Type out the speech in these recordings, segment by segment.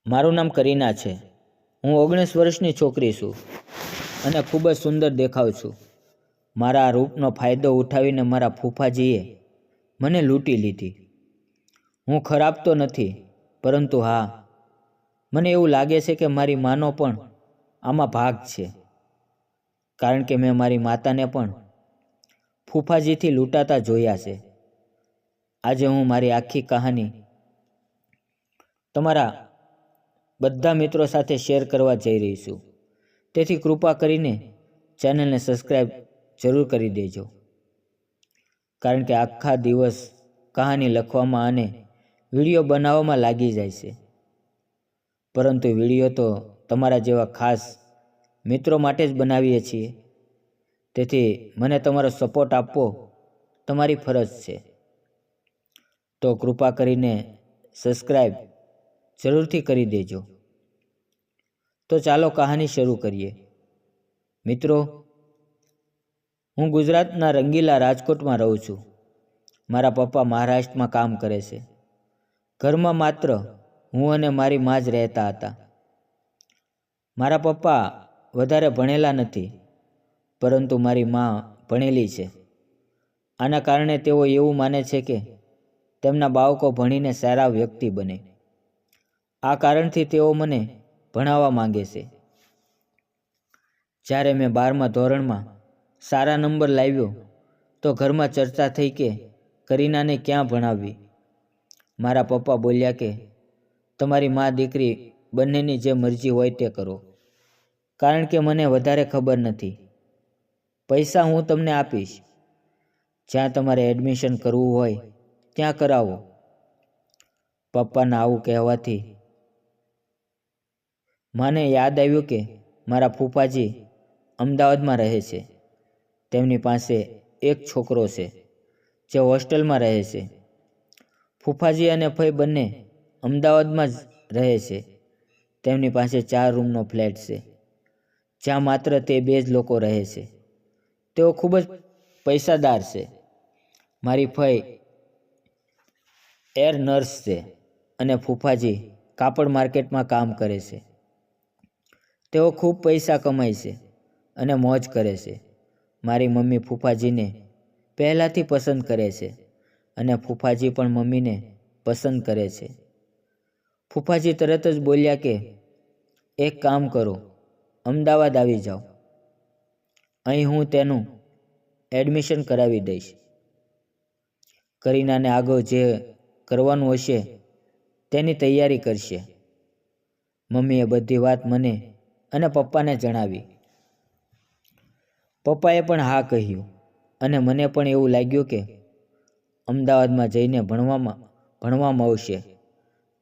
મારું નામ કરીના છે. હું 19 વર્ષની છોકરી છું અને ખૂબ જ સુંદર દેખાઉં છું. મારા આ રૂપનો ફાયદો ઉઠાવીને મારા ફૂફાજીએ મને લૂંટી લીધી. હું ખરાબ તો નથી, પરંતુ હા, મને એવું લાગે છે કે મારી માનો પણ આમાં ભાગ છે, કારણ કે મેં મારી માતાને પણ ફૂફાજીથી લૂંટાતા જોયા છે. આજે હું મારી આખી કહાની તમારા બધા મિત્રો સાથે શેર કરવા જઈ રહી છું. તેથી કૃપા કરીને ચેનલને સબસ્ક્રાઈબ જરૂર કરી દેજો, કારણ કે આખા દિવસ કહાની લખવામાં અને વિડીયો બનાવવામાં લાગી જાય છે. પરંતુ વિડીયો તો તમારા જેવા ખાસ મિત્રો માટે જ બનાવીએ છીએ. તેથી મને તમારો સપોર્ટ આપવો તમારી ફરજ છે. તો કૃપા કરીને સબસ્ક્રાઈબ જરૂરથી કરી દેજો. તો ચાલો કહાની શરૂ કરીએ. મિત્રો, હું ગુજરાતના રંગીલા રાજકોટમાં રહું છું. મારા પપ્પા મહારાષ્ટ્રમાં કામ કરે છે. ઘરમાં માત્ર હું અને મારી મા જ રહેતા હતા. મારા પપ્પા વધારે ભણેલા નથી, પરંતુ મારી મા ભણેલી છે. આના કારણે તેઓ એવું માને છે કે તેમના બાળકો ભણીને સારા વ્યક્તિ બને. આ કારણથી તેઓ મને ભણાવવા માંગે છે. જ્યારે મેં 12મા ધોરણમાં સારા નંબર લાવ્યો તો ઘરમાં ચર્ચા થઈ કે કરીનાને ક્યાં ભણાવવી. મારા પપ્પા બોલ્યા કે તમારી મા દીકરી બંનેની જે મરજી હોય તે કરો, કારણ કે મને વધારે ખબર નથી. પૈસા હું તમને આપીશ. જ્યાં તમારે એડમિશન કરવું હોય ત્યાં કરાવો. પપ્પાના આવું કહેવાથી મને યાદ આવ્યું કે મારા ફૂફાજી અમદાવાદમાં રહે છે. તેમની પાસે એક છોકરો છે જે હોસ્ટેલમાં રહે છે. ફૂફાજી અને ફઈ બંને અમદાવાદમાં જ રહે છે. તેમની પાસે 4 રૂમનો ફ્લેટ છે, જ્યાં માત્ર તે 2 જ લોકો રહે છે. તેઓ ખૂબ જ પૈસાદાર છે. મારી ફઈ એર નર્સ છે અને ફૂફાજી કાપડ માર્કેટમાં કામ કરે છે. તેઓ ખૂબ પૈસા કમાય છે અને મોજ કરે છે. મારી મમ્મી ફૂફાજીને પહેલાંથી પસંદ કરે છે અને ફૂફાજી પણ મમ્મીને પસંદ કરે છે. ફૂફાજી તરત જ બોલ્યા કે એક કામ કરો, અમદાવાદ આવી જાઓ. અહીં હું તેનું એડમિશન કરાવી દઈશ. કરીનાને આગળ જે કરવાનું હશે તેની તૈયારી કરશે. મમ્મીએ બધી વાત મને અને પપ્પાને જણાવી. પપ્પાએ પણ હા કહ્યું અને મને પણ એવું લાગ્યું કે અમદાવાદમાં જઈને ભણવામાં આવશે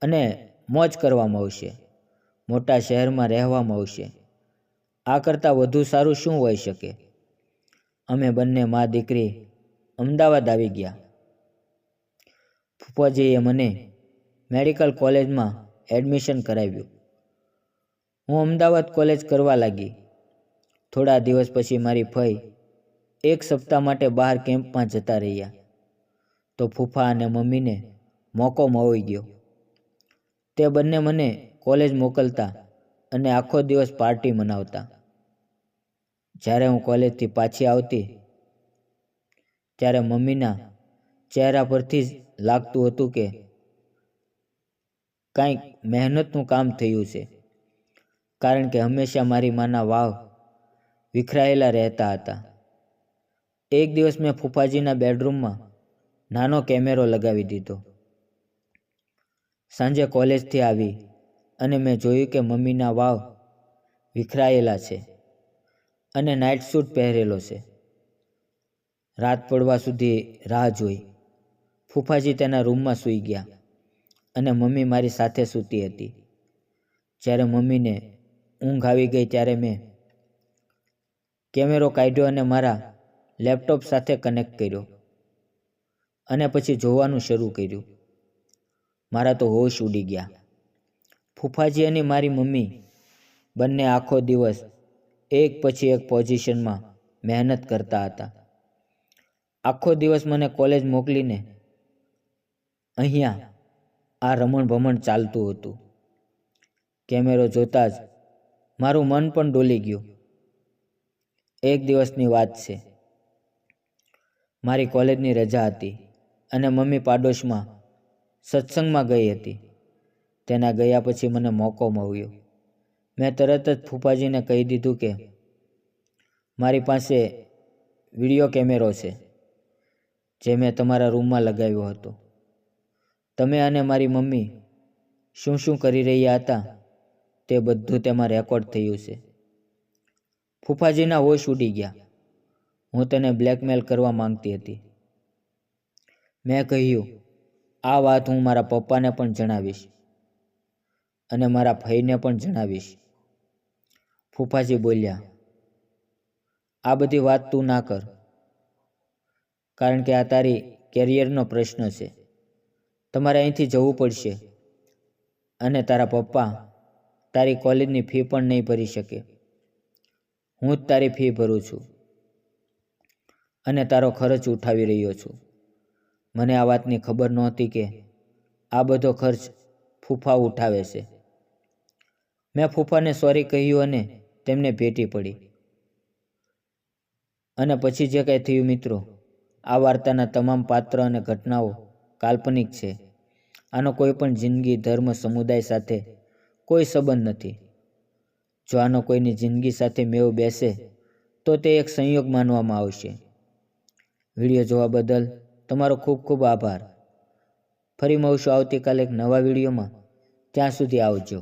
અને મોજ કરવામાં આવશે. મોટા શહેરમાં રહેવામાં આવશે. આ કરતાં વધુ સારું શું હોઈ શકે? અમે બંને મા દીકરી અમદાવાદ આવી ગયા. ફૂફાજીએ મને મેડિકલ કોલેજમાં એડમિશન કરાવ્યું. હું અમદાવાદ કોલેજ કરવા લાગી. થોડા દિવસ પછી મારી ફઈ 1 સપ્તાહ માટે બહાર કેમ્પમાં જતા રહ્યા. તો ફૂફા અને મમ્મીને મોકો મળી ગયો. તે બંને મને કોલેજ મોકલતા અને આખો દિવસ પાર્ટી મનાવતા. જ્યારે હું કોલેજથી પાછી આવતી ત્યારે મમ્મીના ચહેરા પરથી જ લાગતું હતું કે કાંઈક મહેનતનું કામ થયું છે, કારણ કે હંમેશા મારી માના વાવ વિખરાયેલા રહેતા હતા. એક દિવસ મેં ફૂફાજીના બેડરૂમમાં નાનો કેમેરો લગાવી દીધો. સાંજે કોલેજથી આવી અને મેં જોયું કે મમ્મીના વાવ વિખરાયેલા છે અને નાઇટ સૂટ પહેરેલો છે. રાત પડવા સુધી રાહ જોઈ. ફૂફાજી તેના રૂમમાં સૂઈ ગયા અને મમ્મી મારી સાથે સૂતી હતી. જ્યારે મમ્મીને ઊંઘ આવી ગઈ ત્યારે મેં કેમેરો કાઢ્યો અને મારા લેપટોપ સાથે કનેક્ટ કર્યો અને પછી જોવાનું શરૂ કર્યું. મારા તો હોશ ઉડી ગયા. ફૂફાજી અને મારી મમ્મી બંને આખો દિવસ એક પછી એક પોઝિશનમાં મહેનત કરતા હતા. આખો દિવસ મને કોલેજ મોકલીને અહીંયા આ રમણ ભમણ ચાલતું હતું. કેમેરો જોતાં જ મારું મન પણ ડોલી ગયું. એક દિવસની વાત છે. મારી કોલેજની રજા હતી અને મમ્મી પાડોશમાં સત્સંગમાં ગઈ હતી. તેના ગયા પછી મને મોકો મળ્યો. મેં તરત જ ફૂફાજીને કહી દીધું કે મારી પાસે વિડીયો કેમેરો છે, જે મેં તમારા રૂમમાં લગાવ્યો હતો. તમે અને મારી મમ્મી શું શું કરી રહ્યા હતા તે બધું તેમાં રેકોર્ડ થયું છે. ફૂફાજીના હોશ ઉડી ગયા. હું તેને બ્લેકમેલ કરવા માંગતી હતી. મેં કહ્યું, આ વાત હું મારા પપ્પાને પણ જણાવીશ અને મારા ભાઈને પણ જણાવીશ. ફૂફાજી બોલ્યા, આ બધી વાત તું ના કર, કારણ કે આ તારી કેરિયરનો પ્રશ્ન છે. તમારે અહીંથી જવું પડશે અને તારા પપ્પા તારી કોલેજની ફી પણ નહીં ભરી શકે. હું જ તારી ફી ભરું છું અને તારો ખર્ચ ઉઠાવી રહ્યો છું. મને આ વાતની ખબર નહોતી કે આ બધો ખર્ચ ફૂફા ઉઠાવે છે. મેં ફૂફાને સોરી કહ્યું અને તેમને ભેટી પડી. અને પછી જે કંઈ થયું મિત્રો, આ વાર્તાના તમામ પાત્ર અને ઘટનાઓ કાલ્પનિક છે. આનો કોઈ પણ જિંદગી, ધર્મ, સમુદાય સાથે કોઈ સંબંધ નથી. જો આનો કોઈની જિંદગી સાથે મેળ બેસે તો તે એક સંયોગ માનવામાં આવશે. વિડીયો જોવા બદલ તમારો ખૂબ ખૂબ આભાર. ફરી મળશું આવતીકાલે એક નવા વિડીયોમાં. ત્યાં સુધી આવજો.